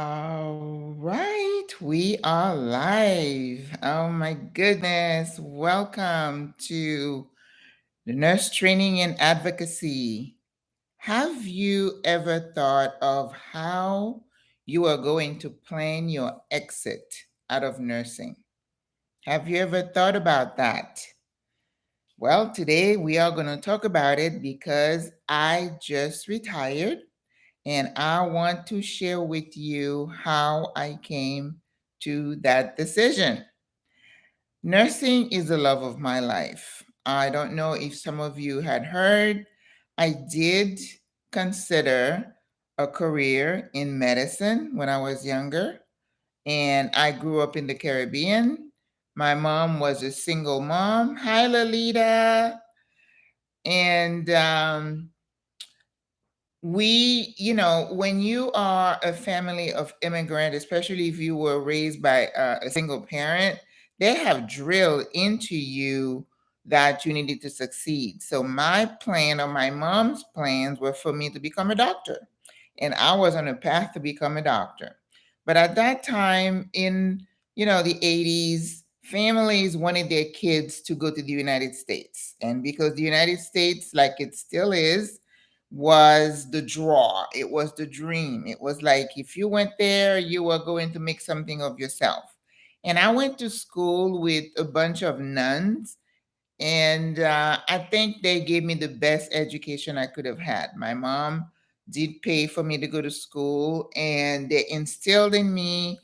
All right, we are live. Oh my goodness. Welcome to the Nurse Training and Advocacy. Have you ever thought of how you are going to plan your exit out of nursing? Have you ever thought about that? Well, today we are going to talk about it because I just retired and I want to share with you how I came to that decision. Nursing is the love of my life. I don't know if some of you had heard, I did consider a career in medicine when I was younger, and I grew up in the Caribbean. My mom was a single mom. Hi, Lolita. And when you are a family of immigrant, especially if you were raised by a single parent, they have drilled into you that you needed to succeed. So my plan or my mom's plans were for me to become a doctor, and I was on a path to become a doctor. But at that time in the 80s, families wanted their kids to go to the United States, and because the United States, like it still is, was the draw. It was the dream. It was like if you went there, you were going to make something of yourself. And I went to school with a bunch of nuns, and I think they gave me the best education I could have had. My mom did pay for me to go to school, and they instilled in me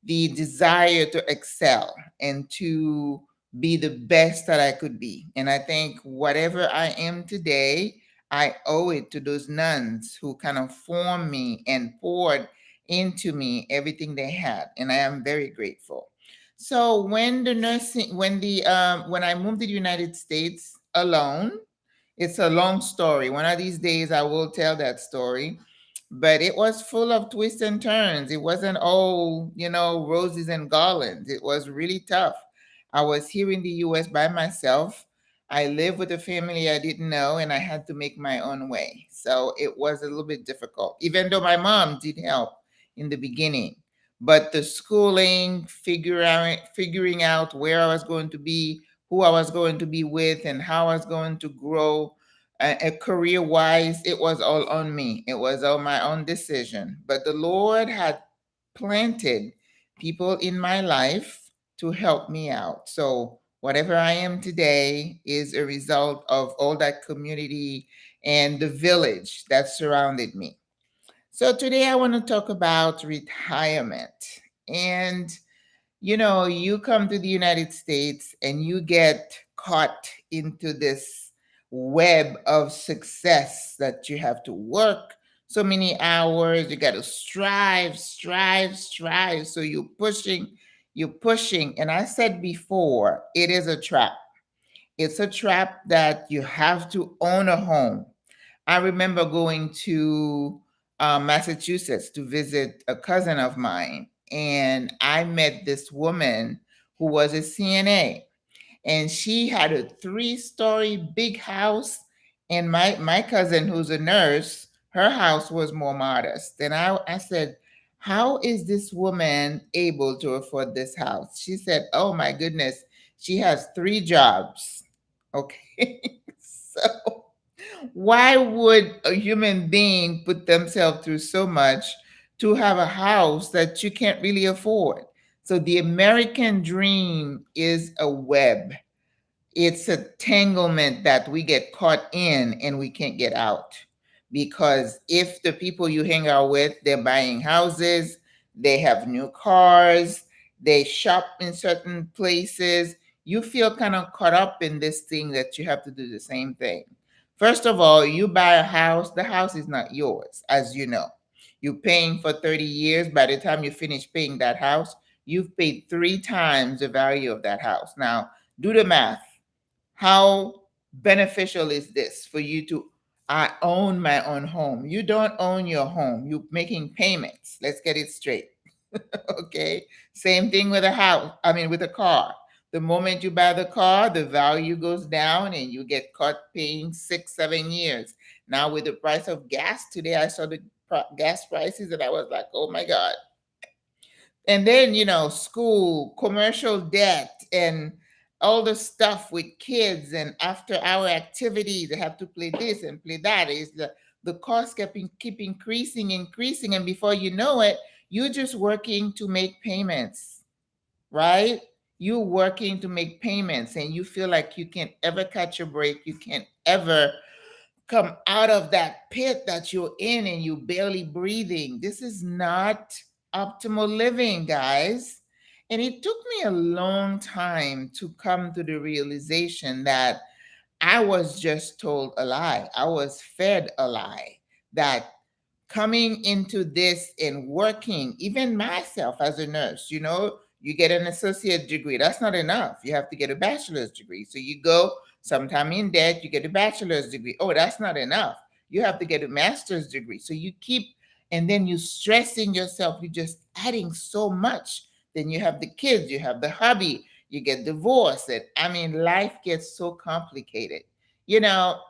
the desire to excel and to be the best that I could be. And I think whatever I am today, I owe it to those nuns who kind of formed me and poured into me everything they had. And I am very grateful. So when I moved to the United States alone, it's a long story. One of these days I will tell that story, but it was full of twists and turns. It wasn't all, roses and garlands. It was really tough. I was here in the US by myself. I lived with a family I didn't know, and I had to make my own way. So it was a little bit difficult, even though my mom did help in the beginning. But the schooling, figuring out where I was going to be, who I was going to be with, and how I was going to grow career wise, it was all on me. It was all my own decision. But the Lord had planted people in my life to help me out. So whatever I am today is a result of all that community and the village that surrounded me. So today I want to talk about retirement. And you come to the United States and you get caught into this web of success that you have to work so many hours, you got to strive. So you're pushing. And I said before, it is a trap. It's a trap that you have to own a home. I remember going to Massachusetts to visit a cousin of mine, and I met this woman who was a CNA, and she had a three-story big house. And my cousin, who's a nurse, her house was more modest. And I said, "How is this woman able to afford this house?" She said, "Oh my goodness, she has three jobs." Okay, so why would a human being put themselves through so much to have a house that you can't really afford? So the American dream is a web. It's a tanglement that we get caught in and we can't get out. Because if the people you hang out with, they're buying houses, they have new cars, they shop in certain places, you feel kind of caught up in this thing that you have to do the same thing. First of all, you buy a house, the house is not yours, as you know. You're paying for 30 years. By the time you finish paying that house, you've paid three times the value of that house. Now, do the math. How beneficial is this for you to, I own my own home? You don't own your home. You're making payments. Let's get it straight. Okay. Same thing with a house. I mean, with a car. The moment you buy the car, the value goes down and you get caught paying 6, 7 years. Now, with the price of gas today, I saw the gas prices and I was like, oh my God. And then, school, commercial debt, and all the stuff with kids and after hour activities. They have to play this and play that. Is the cost keep increasing, and before you know it, you're just working to make payments, right? You working to make payments, and you feel like you can't ever catch a break. You can't ever come out of that pit that you're in, and you barely breathing. This is not optimal living, guys. And it took me a long time to come to the realization that I was just told a lie. I was fed a lie, that coming into this and working, even myself as a nurse, you get an associate degree. That's not enough. You have to get a bachelor's degree. So you go sometime in debt, you get a bachelor's degree. Oh, that's not enough. You have to get a master's degree. So you keep, and then you stressing yourself. You're just adding so much. Then you have the kids, you have the hobby, you get divorced. And I mean, life gets so complicated. You know,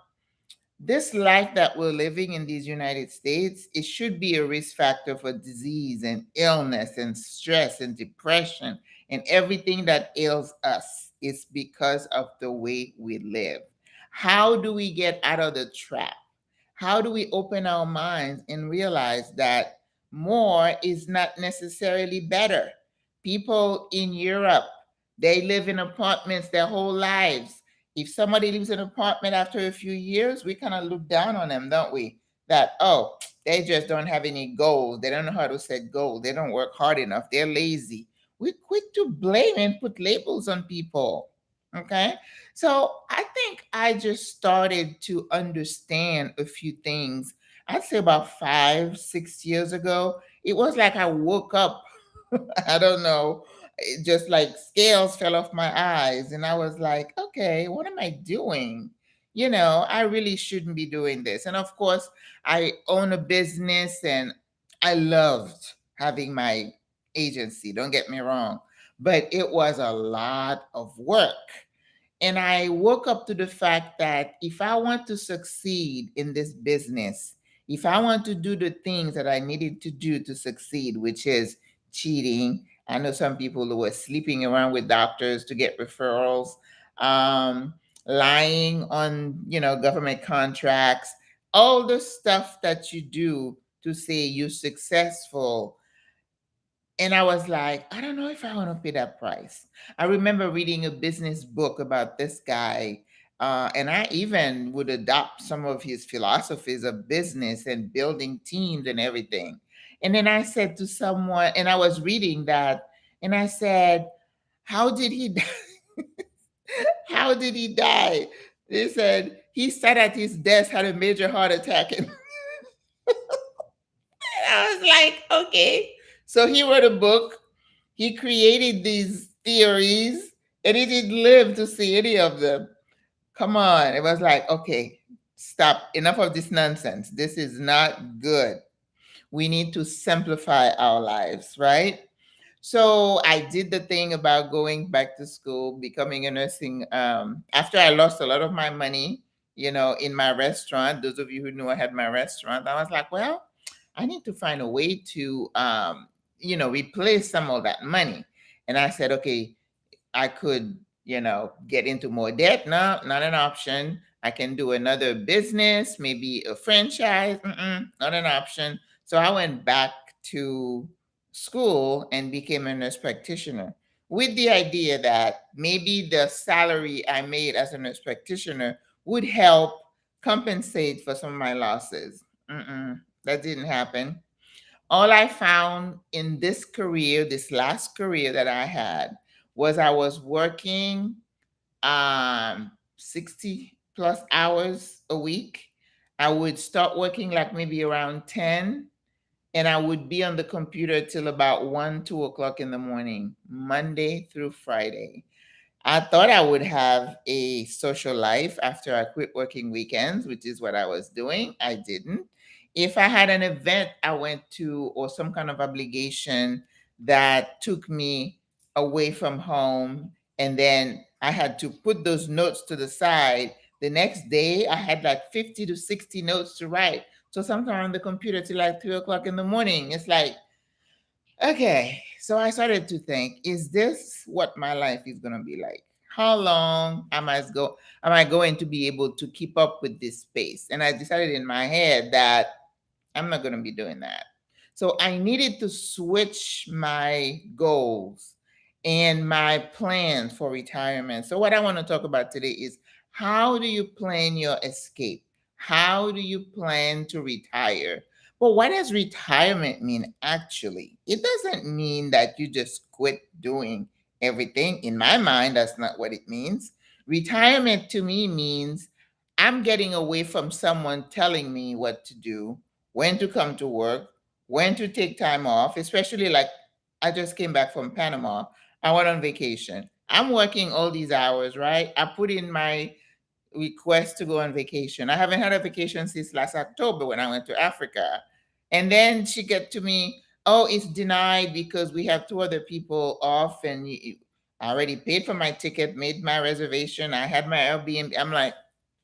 this life that we're living in these United States, it should be a risk factor for disease and illness and stress and depression and everything that ails us. It's because of the way we live. How do we get out of the trap? How do we open our minds and realize that more is not necessarily better? People in Europe, they live in apartments their whole lives. If somebody lives in an apartment after a few years, we kind of look down on them, don't we? That, oh, they just don't have any goals. They don't know how to set goals. They don't work hard enough. They're lazy. We're quick to blame and put labels on people. Okay. So I think I just started to understand a few things. I'd say about 5, 6 years ago. It was like I woke up. I don't know. It just like scales fell off my eyes. And I was like, okay, what am I doing? I really shouldn't be doing this. And of course, I own a business and I loved having my agency. Don't get me wrong. But it was a lot of work. And I woke up to the fact that if I want to succeed in this business, if I want to do the things that I needed to do to succeed, which is cheating, I know some people who were sleeping around with doctors to get referrals, um, lying on, government contracts, all the stuff that you do to say you're successful. And I was like, I don't know if I want to pay that price. I remember reading a business book about this guy, and I even would adopt some of his philosophies of business and building teams and everything. And then I said to someone, and I was reading that, and I said, how did he die? How did he die? They said he sat at his desk, had a major heart attack, and I was like, okay. So he wrote a book. He created these theories, and he didn't live to see any of them. Come on. It was like, okay, stop. Enough of this nonsense. This is not good. We need to simplify our lives, right? So I did the thing about going back to school, becoming a nursing. After I lost a lot of my money, in my restaurant. Those of you who knew I had my restaurant, I was like, well, I need to find a way to, replace some of that money. And I said, okay, I could, get into more debt. No, not an option. I can do another business, maybe a franchise. Not an option. So I went back to school and became a nurse practitioner with the idea that maybe the salary I made as a nurse practitioner would help compensate for some of my losses. That didn't happen. All I found in this career, this last career that I had, was I was working 60 plus hours a week. I would start working like maybe around 10, and I would be on the computer till about 1, 2 o'clock in the morning, Monday through Friday. I thought I would have a social life after I quit working weekends, which is what I was doing. I didn't. If I had an event I went to or some kind of obligation that took me away from home, and then I had to put those notes to the side, the next day I had like 50 to 60 notes to write. So sometimes on the computer till like 3 o'clock in the morning. It's like, Okay, so I started to think, is this what my life is going to be like? How long am I going to be able to keep up with this pace? And I decided in my head that I'm not going to be doing that. So I needed to switch my goals and my plans for retirement. So what I want to talk about today is, how do you plan your escape? How do you plan to retire? Well, what does retirement mean actually? It doesn't mean that you just quit doing everything. In my mind, that's not what it means. Retirement to me means I'm getting away from someone telling me what to do, when to come to work, when to take time off, especially like I just came back from Panama. I went on vacation. I'm working all these hours, right? I put in my request to go on vacation. I haven't had a vacation since last October when I went to Africa. And then she get to me, oh, it's denied because we have two other people off and I already paid for my ticket, made my reservation. I had my Airbnb. I'm like,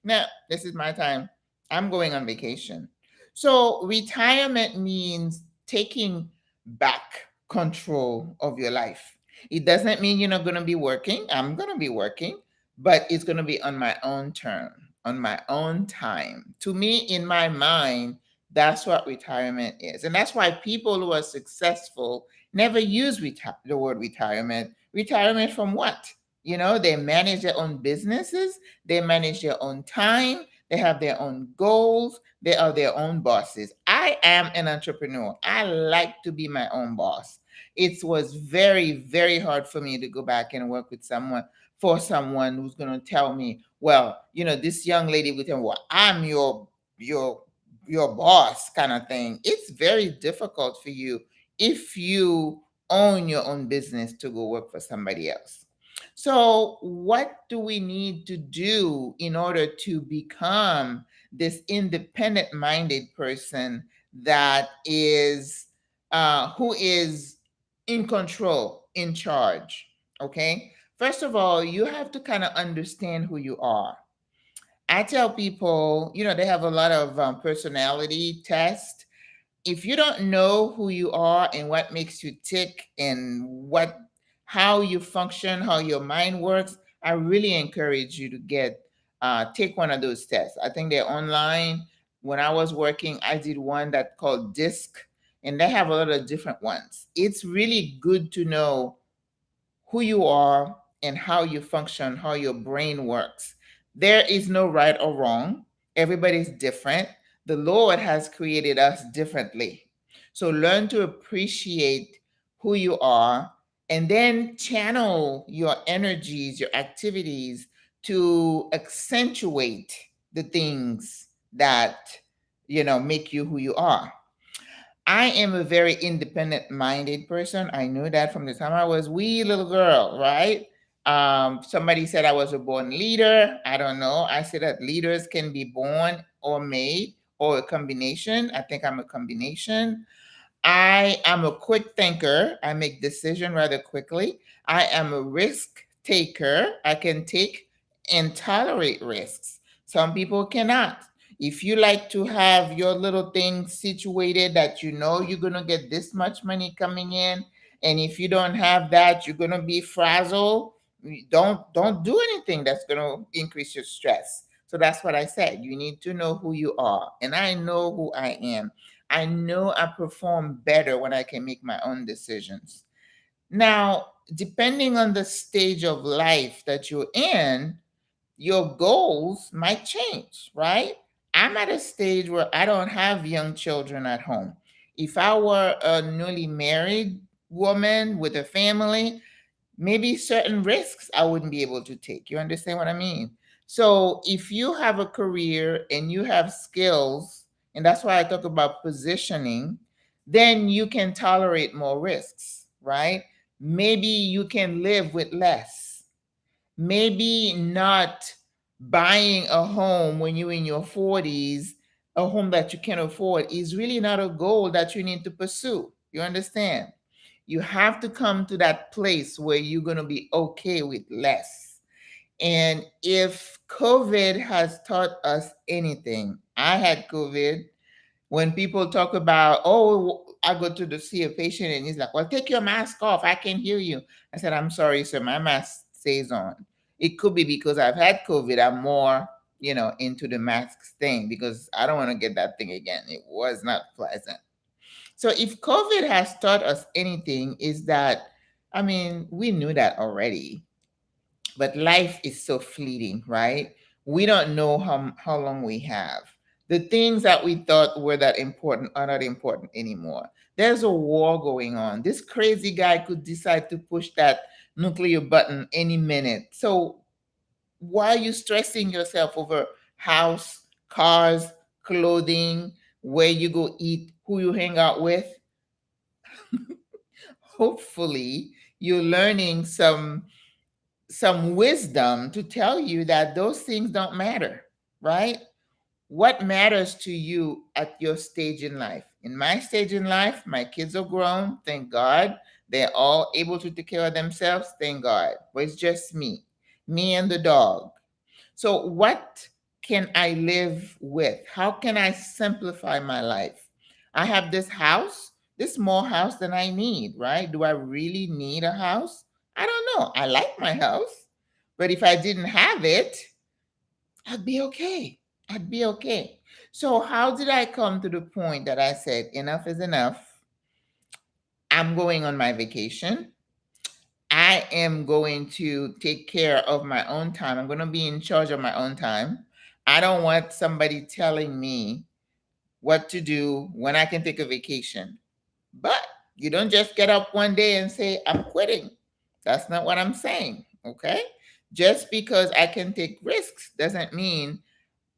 no, this is my time. I'm going on vacation. So retirement means taking back control of your life. It doesn't mean you're not going to be working. I'm going to be working, but it's going to be on my own term, on my own time. To me, in my mind, that's what retirement is. And that's why people who are successful never use the word retirement. Retirement from what? You know, they manage their own businesses, they manage their own time, they have their own goals, they are their own bosses. I am an entrepreneur. I like to be my own boss. It was very, very hard for me to go back and work with someone for someone who's going to tell me, well, you know, this young lady with him, well, I'm your your boss kind of thing. It's very difficult for you if you own your own business to go work for somebody else. So, what do we need to do in order to become this independent minded person that is who is in control, in charge? Okay. First of all, you have to kind of understand who you are. I tell people, you know, they have a lot of personality tests. If you don't know who you are and what makes you tick and how you function, how your mind works, I really encourage you to take one of those tests. I think they're online. When I was working, I did one that called DISC, and they have a lot of different ones. It's really good to know who you are and how you function, how your brain works. There is no right or wrong. Everybody's different. The Lord has created us differently. So learn to appreciate who you are and then channel your energies, your activities to accentuate the things that, you know, make you who you are. I am a very independent minded person. I knew that from the time I was wee little girl, right? Somebody said I was a born leader. I don't know. I said that leaders can be born or made or a combination. I think I'm a combination. I am a quick thinker. I make decision rather quickly. I am a risk taker. I can take and tolerate risks. Some people cannot. If you like to have your little thing situated that you know you're going to get this much money coming in, and if you don't have that, you're going to be frazzled. Don't do anything that's going to increase your stress. So that's what I said. You need to know who you are, and I know who I am. I know I perform better when I can make my own decisions. Now, depending on the stage of life that you're in, your goals might change, right? I'm at a stage where I don't have young children at home. If I were a newly married woman with a family, maybe certain risks I wouldn't be able to take. You understand what I mean? So if you have a career and you have skills, and that's why I talk about positioning, then you can tolerate more risks, right? Maybe you can live with less. Maybe not buying a home when you're in your 40s, a home that you can afford, is really not a goal that you need to pursue. You understand? You have to come to that place where you're going to be okay with less. And if COVID has taught us anything, I had COVID. When people talk about, oh, I go to the see a patient and he's like, "Well, take your mask off. I can hear you." I said, "I'm sorry, sir. My mask stays on." It could be because I've had COVID. I'm more, into the mask thing because I don't want to get that thing again. It was not pleasant. So if COVID has taught us anything, is that, I mean, we knew that already, but life is so fleeting, right? We don't know how long we have. The things that we thought were that important are not important anymore. There's a war going on. This crazy guy could decide to push that nuclear button any minute. So why are you stressing yourself over house, cars, clothing, where you go eat, who you hang out with? Hopefully, you're learning some wisdom to tell you that those things don't matter, right? What matters to you at your stage in life? In my stage in life, my kids are grown, thank God. They're all able to take care of themselves, thank God. But it's just me and the dog. So, what can I live with? How can I simplify my life? I have this house, this more house than I need, right? Do I really need a house? I don't know. I like my house, but if I didn't have it, I'd be okay. I'd be okay. So, how did I come to the point that I said, enough is enough? I'm going on my vacation. I am going to take care of my own time. I'm going to be in charge of my own time. I don't want somebody telling me what to do when I can take a vacation. But you don't just get up one day and say, I'm quitting. That's not what I'm saying. Okay. Just because I can take risks doesn't mean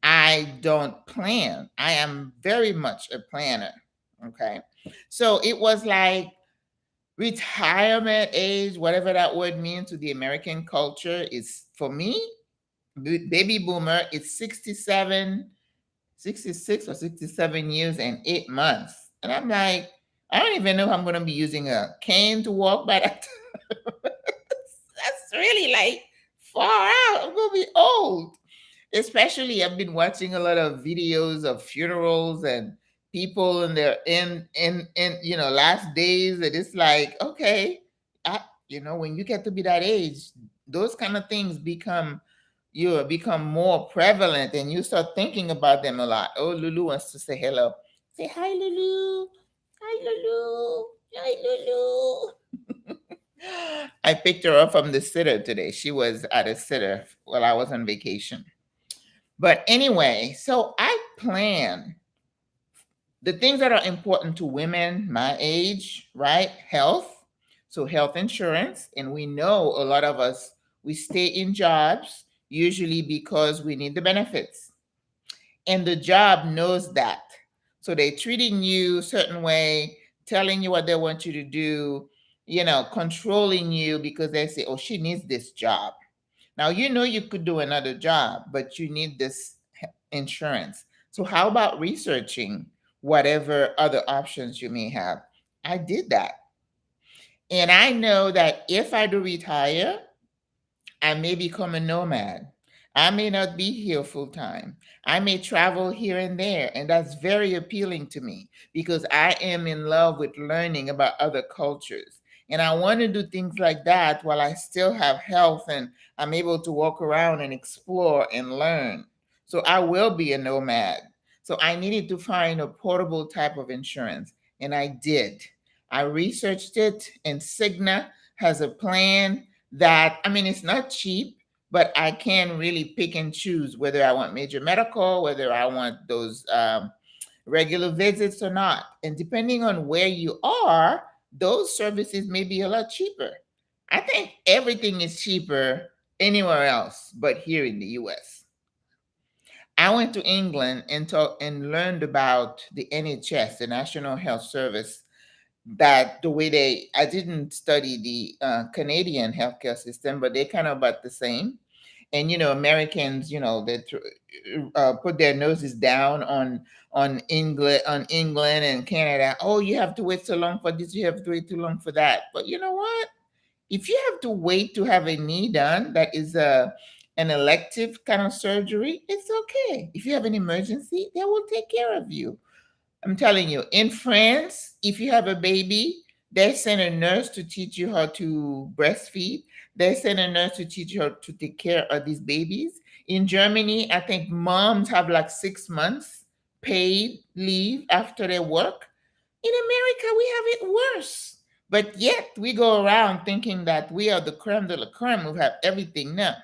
I don't plan. I am very much a planner. Okay. So it was like, retirement age, whatever that word means to the American culture, is for me, baby boomer, it's 67, 66 or 67 years and 8 months. And I'm like, I don't even know if I'm going to be using a cane to walk by that. That's really like far out. I'm going to be old. Especially, I've been watching a lot of videos of funerals and people in their in last days, and it's like, okay, when you get to be that age, those kind of things become more prevalent, and you start thinking about them a lot. Oh, Lulu wants to say hello. Say hi, Lulu. Hi, Lulu. Hi, Lulu. I picked her up from the sitter today. She was at a sitter while I was on vacation. But anyway, so I plan the things that are important to women my age, right? Health. So health insurance. And we know a lot of us, we stay in jobs usually because we need the benefits. And the job knows that. So they're treating you a certain way, telling you what they want you to do, controlling you because they say, oh, she needs this job. Now, you could do another job, but you need this insurance. So, how about researching whatever other options you may have? I did that. And I know that if I do retire, I may become a nomad. I may not be here full time. I may travel here and there. And that's very appealing to me because I am in love with learning about other cultures. And I want to do things like that while I still have health and I'm able to walk around and explore and learn. So I will be a nomad. So I needed to find a portable type of insurance. And I did. I researched it, and Cigna has a plan that, I mean, it's not cheap, but I can really pick and choose whether I want major medical, whether I want those regular visits or not. And depending on where you are, those services may be a lot cheaper. I think everything is cheaper anywhere else but here in the US. I went to England and learned about the NHS, the National Health Service, that the way I didn't study the Canadian healthcare system, but they kind of about the same. And Americans, they put their noses down on England and Canada. Oh, you have to wait so long for this. You have to wait too long for that. But you know what? If you have to wait to have a knee done, that is an elective kind of surgery, it's okay. If you have an emergency, they will take care of you. I'm telling you, in France, if you have a baby, they send a nurse to teach you how to breastfeed. They send a nurse to teach you how to take care of these babies. In Germany, I think moms have like 6 months paid leave after they work. In America, we have it worse. But yet we go around thinking that we are the creme de la creme who have everything now.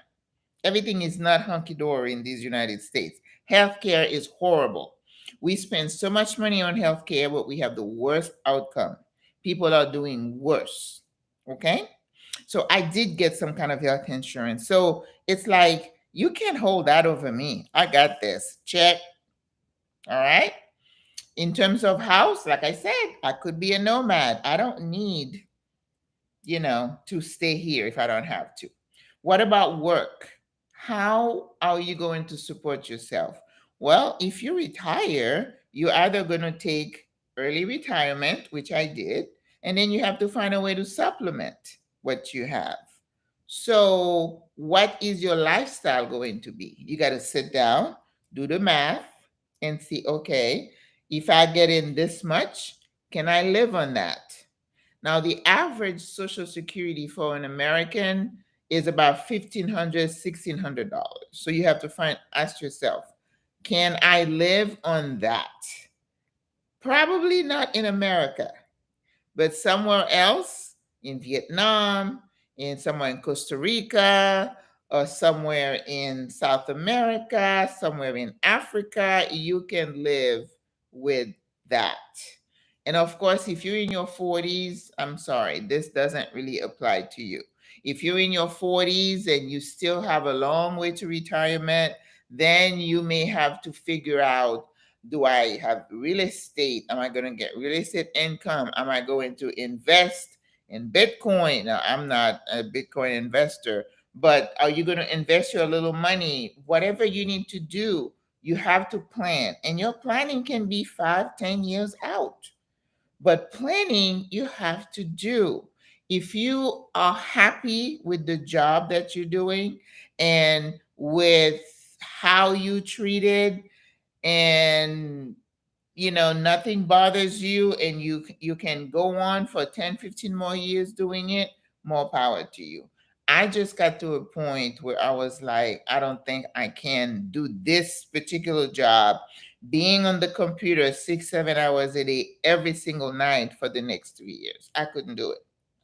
Everything is not hunky dory in these United States. Healthcare is horrible. We spend so much money on healthcare, but we have the worst outcome. People are doing worse. Okay? So I did get some kind of health insurance. So it's like, you can't hold that over me. I got this. Check. All right. In terms of house, like I said, I could be a nomad. I don't need, to stay here if I don't have to. What about work? How are you going to support yourself? Well, if you retire, you're either going to take early retirement, which I did, and then you have to find a way to supplement what you have. So, what is your lifestyle going to be? You got to sit down, do the math, and see, okay, if I get in this much, can I live on that? Now, the average Social Security for an American is about $1,500, $1,600. So you have to ask yourself, can I live on that? Probably not in America, but somewhere else, in Vietnam, in somewhere in Costa Rica, or somewhere in South America, somewhere in Africa, you can live with that. And of course, if you're in your 40s, I'm sorry, this doesn't really apply to you. If you're in your 40s and you still have a long way to retirement, then you may have to figure out, do I have real estate? Am I going to get real estate income? Am I going to invest in Bitcoin? Now, I'm not a Bitcoin investor, but are you going to invest your little money? Whatever you need to do, you have to plan. And your planning can be 5, 10 years out. But planning you have to do. If you are happy with the job that you're doing and with how you treated, and nothing bothers you, and you can go on for 10, 15 more years doing it, more power to you. I just got to a point where I was like, I don't think I can do this particular job, being on the computer 6, 7 hours a day every single night for the next 3 years. I couldn't do it.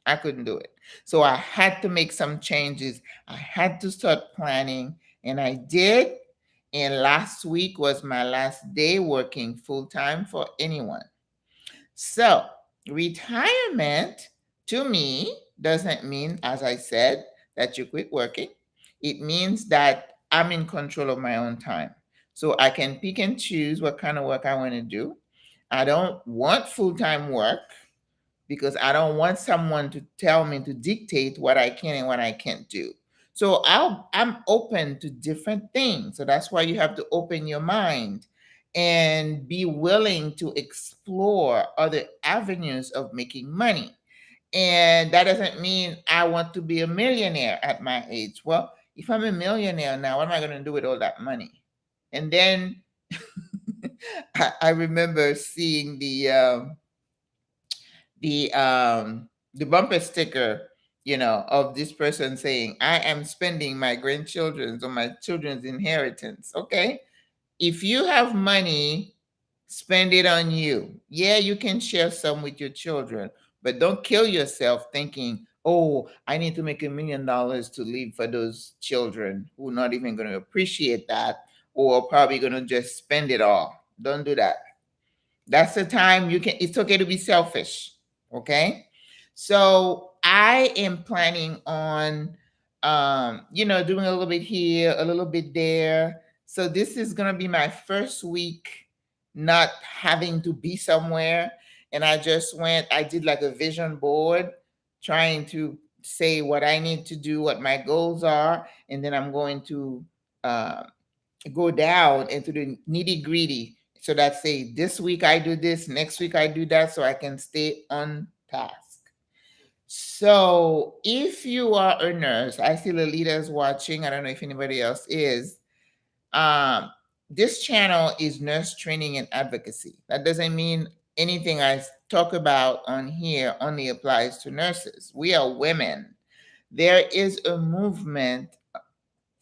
I couldn't do it. So I had to make some changes. I had to start planning, and I did. And last week was my last day working full time for anyone. So, retirement to me doesn't mean, as I said, that you quit working. It means that I'm in control of my own time. So I can pick and choose what kind of work I want to do. I don't want full time work because I don't want someone to tell me to dictate what I can and what I can't do. So I'm open to different things. So that's why you have to open your mind and be willing to explore other avenues of making money. And that doesn't mean I want to be a millionaire at my age. Well, if I'm a millionaire now, what am I going to do with all that money? And then I remember seeing the bumper sticker, of this person saying, I am spending my grandchildren's or my children's inheritance. Okay. If you have money, spend it on you. Yeah, you can share some with your children, but don't kill yourself thinking, oh, I need to make $1 million to leave for those children who are not even going to appreciate that, or probably going to just spend it all. Don't do that. That's the time it's okay to be selfish. Okay. So I am planning on, doing a little bit here, a little bit there. So this is going to be my first week not having to be somewhere. And I did like a vision board trying to say what I need to do, what my goals are. And then I'm going to, uh, go down into the nitty gritty. So that say this week I do this, next week I do that, so I can stay on task. So if you are a nurse, I see the leaders watching. I don't know if anybody else is. Um, This channel is nurse training and advocacy. That doesn't mean anything I talk about on here only applies to nurses. We are women. There is a movement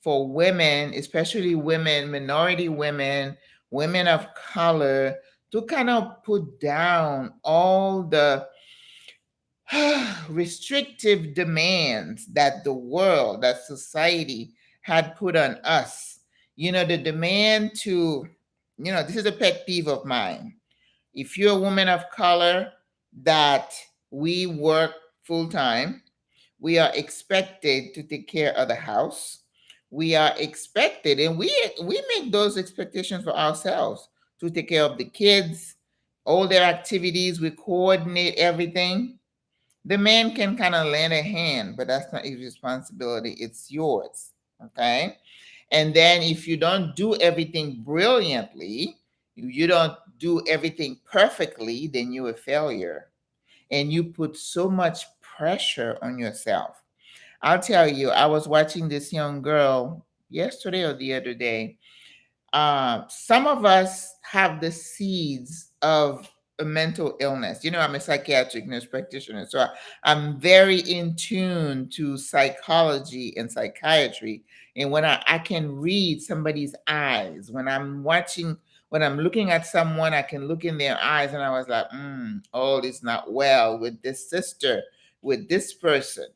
for women, especially women, minority women, women of color, to kind of put down all the restrictive demands that the world, that society had put on us. The demand to, this is a pet peeve of mine. If you're a woman of color, that we work full time, we are expected to take care of the house. We are expected, and we make those expectations for ourselves, to take care of the kids, all their activities. We coordinate everything. The man can kind of lend a hand, but that's not his responsibility. It's yours. Okay. And then if you don't do everything brilliantly, you don't do everything perfectly, then you're a failure. And you put so much pressure on yourself. I'll tell you, I was watching this young girl yesterday or the other day. Some of us have the seeds of a mental illness. I'm a psychiatric nurse practitioner, so I'm very in tune to psychology and psychiatry. And when I can read somebody's eyes, when I'm looking at someone, I can look in their eyes, and I was like, all is not well with this sister, with this person.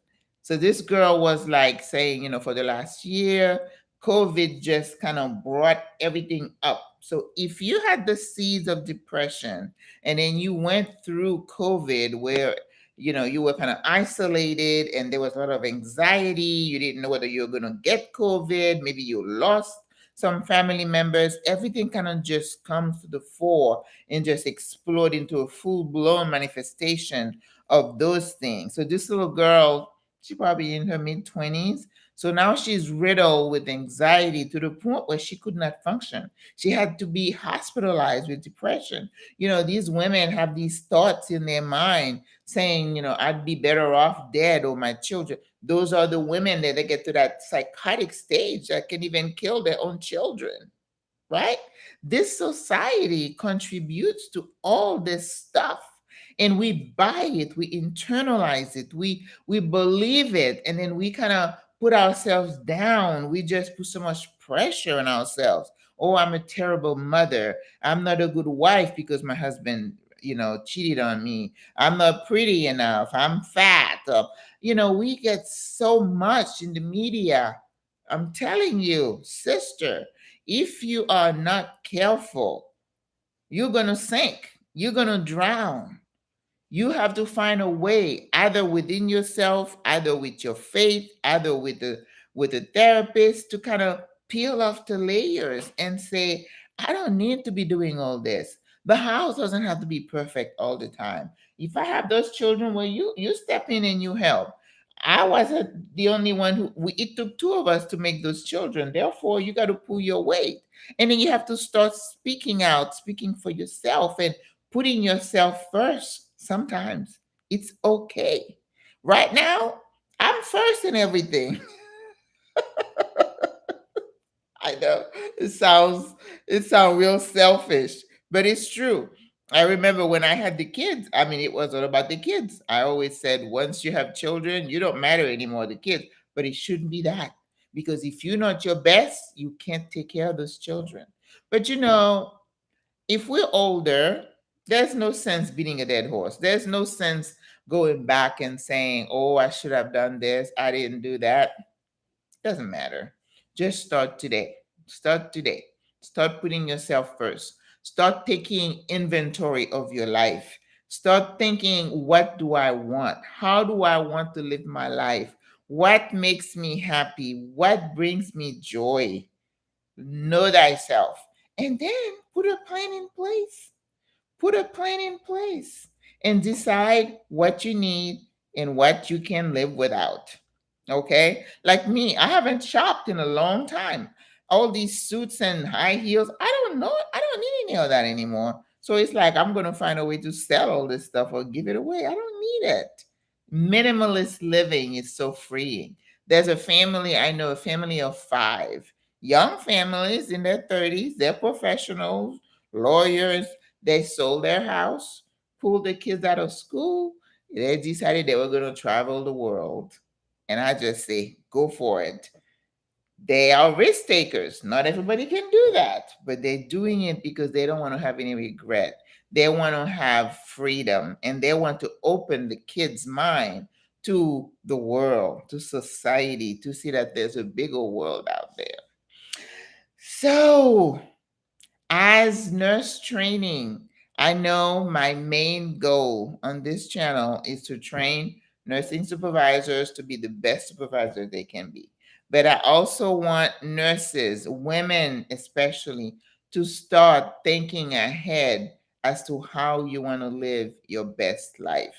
So this girl was like saying, for the last year, COVID just kind of brought everything up. So if you had the seeds of depression, and then you went through COVID where you were kind of isolated and there was a lot of anxiety, you didn't know whether you were going to get COVID, maybe you lost some family members, everything kind of just comes to the fore and just explode into a full-blown manifestation of those things. So this little girl, she probably in her mid-20s, so now she's riddled with anxiety to the point where she could not function. She had to be hospitalized with depression. These women have these thoughts in their mind saying, I'd be better off dead, or my children. Those are the women that they get to that psychotic stage that can even kill their own children, right? This society contributes to all this stuff, and we buy it, we internalize it, we believe it, and then we kind of put ourselves down. We just put so much pressure on ourselves. Oh, I'm a terrible mother. I'm not a good wife because my husband cheated on me. I'm not pretty enough. I'm fat. We get so much in the media. I'm telling you, sister, if you are not careful, you're going to sink. You're going to drown. You have to find a way, either within yourself, either with your faith, either with a therapist, to kind of peel off the layers and say, I don't need to be doing all this. The house doesn't have to be perfect all the time. If I have those children, well, you step in and you help. I wasn't the only one it took two of us to make those children. Therefore, you got to pull your weight. And then you have to start speaking out, speaking for yourself, and putting yourself first. Sometimes it's okay. Right now, I'm first in everything. I know it sounds real selfish, but it's true. I remember when I had the kids, I mean, it was all about the kids. I always said, once you have children, you don't matter anymore, the kids. But it shouldn't be that. Because if you're not your best, you can't take care of those children. But if we're older, there's no sense beating a dead horse. There's no sense going back and saying, oh, I should have done this. I didn't do that. Doesn't matter. Just start today. Start today. Start putting yourself first. Start taking inventory of your life. Start thinking, what do I want? How do I want to live my life? What makes me happy? What brings me joy? Know thyself. And then put a plan in place. Put a plan in place and decide what you need and what you can live without. Okay? Like me, I haven't shopped in a long time. All these suits and high heels, I don't know. I don't need any of that anymore. So it's like I'm going to find a way to sell all this stuff or give it away. I don't need it. Minimalist living is so freeing. There's a family, I know, a family of five. young families in their 30s, they're professionals, lawyers, they sold their house, pulled the kids out of school. They decided they were going to travel the world. And I just say, go for it. They are risk takers. Not everybody can do that, but they're doing it because they don't want to have any regret. They want to have freedom and they want to open the kids' mind to the world, to society, to see that there's a bigger world out there. So, as nurse training, I know my main goal on this channel is to train nursing supervisors to be the best supervisor they can be. But I also want nurses, women especially, to start thinking ahead as to how you want to live your best life.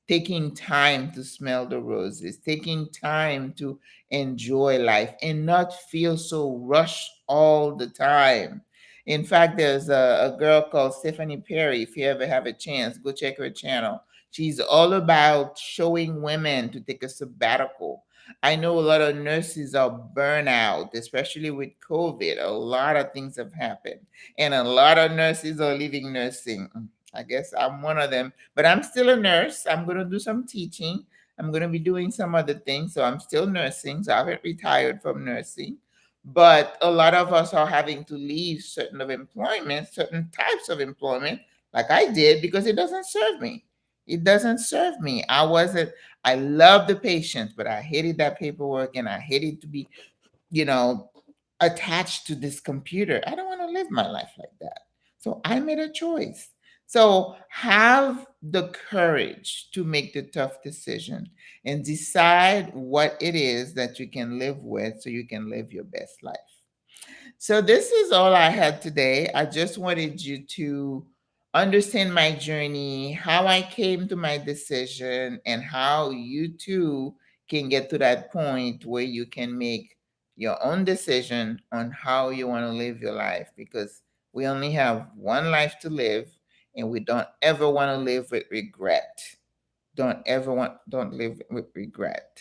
Taking time to smell the roses, taking time to enjoy life and not feel so rushed all the time. In fact, there's a girl called Stephanie Perry. If you ever have a chance, go check her channel. She's all about showing women to take a sabbatical. I know a lot of nurses are burnout, especially with COVID. A lot of things have happened, and a lot of nurses are leaving nursing. I guess I'm one of them, but I'm still a nurse. I'm going to do some teaching. I'm going to be doing some other things. So I'm still nursing. So I haven't retired from nursing. But a lot of us are having to leave certain of employment, certain types of employment, like I did, because it doesn't serve me. It doesn't serve me. I love the patients, but I hated that paperwork and I hated to be, you know, attached to this computer. I don't want to live my life like that. So I made a choice. So have the courage to make the tough decision and decide what it is that you can live with so you can live your best life. So this is all I had today. I just wanted you to understand my journey, how I came to my decision, and how you too can get to that point where you can make your own decision on how you want to live your life because we only have one life to live and we don't ever want to live with regret. Don't live with regret.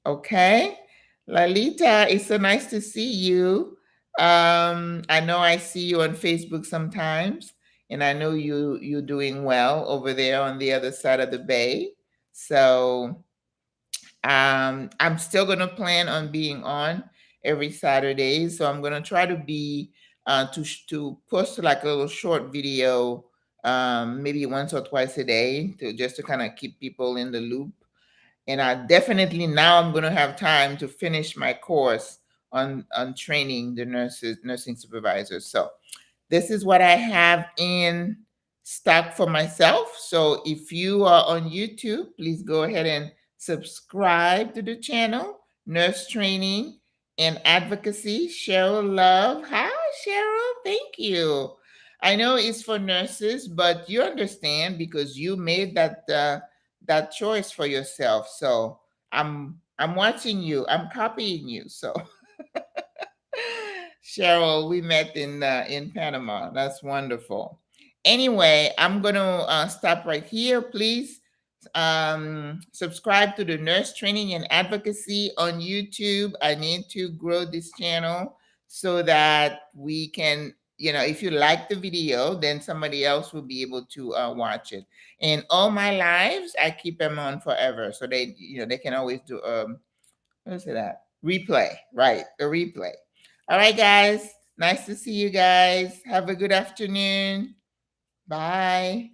Okay? Lalita, it's so nice to see you. I know I see you on Facebook sometimes, and I know you're doing well over there on the other side of the bay. So I'm still gonna plan on being on every Saturday. So I'm gonna try to be to post like a little short video, maybe once or twice a day, to just to kind of keep people in the loop. And I definitely now I'm gonna have time to finish my course on training the nursing supervisors. So this is what I have in stock for myself. So if you are on YouTube, please go ahead and subscribe to the channel, Nurse Training and Advocacy. Cheryl Love. Hi, Cheryl. Thank you. I know it's for nurses, but you understand because you made that choice for yourself. So I'm watching you. I'm copying you. So Cheryl, we met in Panama. That's wonderful. Anyway, I'm gonna stop right here. Please subscribe to the Nurse Training and Advocacy on YouTube. I need to grow this channel so that we can, if you like the video, then somebody else will be able to watch it. And all my lives, I keep them on forever, so they can always do what is that? Replay, right? A replay. All right, guys. Nice to see you guys. Have a good afternoon. Bye.